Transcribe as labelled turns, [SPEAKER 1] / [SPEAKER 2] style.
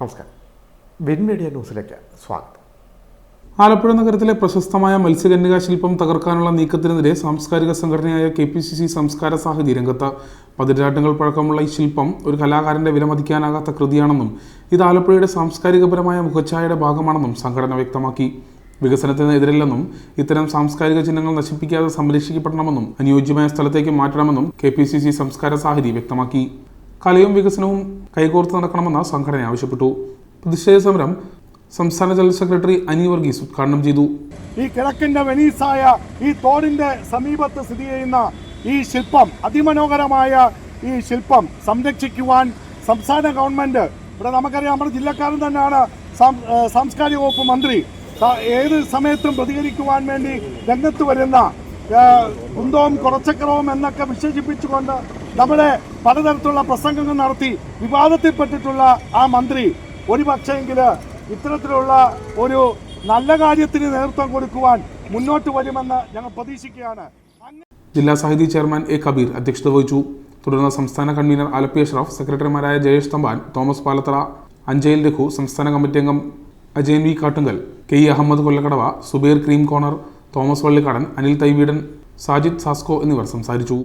[SPEAKER 1] നമസ്കാരം. Win media ന്യൂസിലേക്ക് സ്വാഗതം.
[SPEAKER 2] ആലപ്പുഴ നഗരത്തിലെ പ്രശസ്തമായ മത്സ്യകന്യകാ ശില്പം തകർക്കാനുള്ള നീക്കത്തിനെതിരെ സാംസ്കാരിക സംഘടനയായ KPCC സംസ്കാര സാഹിതി രംഗത്ത്. പതിറ്റാണ്ടുകൾ പഴക്കമുള്ള ഈ ശില്പം ഒരു കലാകാരന്റെ വിലമതിക്കാനാകാത്ത കൃതിയാണെന്നും ഇത് ആലപ്പുഴയുടെ സാംസ്കാരികപരമായ മുഖച്ഛായയുടെ ഭാഗമാണെന്നും സംഘടന വ്യക്തമാക്കി. വികസനത്തിന് എതിരല്ലെന്നും ഇത്തരം സാംസ്കാരിക ചിഹ്നങ്ങൾ നശിപ്പിക്കാതെ സംരക്ഷിക്കപ്പെടണമെന്നും അനുയോജ്യമായ സ്ഥലത്തേക്ക് മാറ്റണമെന്നും KPCC സംസ്കാര സാഹിതി വ്യക്തമാക്കി. കലയും വികസനവും കൈകോർത്ത് നടക്കണമെന്ന് സംഘടന ആവശ്യപ്പെട്ടു. പ്രതിഷേധ സമരം സംസ്ഥാന ജനറൽ സെക്രട്ടറി അനി വർഗീസ് ഉദ്ഘാടനം ചെയ്തു.
[SPEAKER 3] ഈ കിഴക്കിന്റെ വെനീസായ ഈ തോടിന്റെ സമീപത്ത് സ്ഥിതി ചെയ്യുന്ന ഈ ശില്പം, അതിമനോഹരമായ ഈ ശില്പം സംരക്ഷിക്കുവാൻ സംസ്ഥാന ഗവൺമെന്റ്, ഇവിടെ നമുക്കറിയാം നമ്മുടെ ജില്ലക്കാരൻ തന്നെയാണ് സാംസ്കാരിക വകുപ്പ് മന്ത്രി, ഏത് സമയത്തും പ്രതികരിക്കുവാൻ വേണ്ടി രംഗത്ത് വരുന്ന കുന്തവും കുറച്ചക്കറവും എന്നൊക്കെ വിശേഷിപ്പിച്ചുകൊണ്ട് നമ്മുടെ പലതരത്തിലുള്ള പ്രസംഗങ്ങൾ നടത്തി വിവാദത്തിൽപ്പെട്ടിട്ടുള്ള ആ മന്ത്രി ഒരു പക്ഷേങ്കില് ഇത്തരത്തിലുള്ള ഒരു നല്ല കാര്യത്തിന് നേതൃത്വം കൊടുക്കുവാൻ മുന്നോട്ട് വരുമെന്ന് ഞങ്ങൾ പ്രതീക്ഷിക്കുകയാണ്.
[SPEAKER 2] ജില്ലാ സാഹിതി ചെയർമാൻ A. കബീർ അധ്യക്ഷത വഹിച്ചു. തുടർന്ന് സംസ്ഥാന കൺവീനർ ആലപ്പി അഷ്റഫ്, സെക്രട്ടറിമാരായ ജയേഷ് തമ്പാൻ, തോമസ് പാലത്തറ, അഞ്ചയിൽ രഘു, സംസ്ഥാന കമ്മിറ്റി അംഗം Ajayan V Kattungal, KE Ahammed Kollakkadava, Subair cream corner, Thomas Vallikkadan, Anil Thaiveedan, Sajid Sasco എന്നിവർ സംസാരിച്ചു.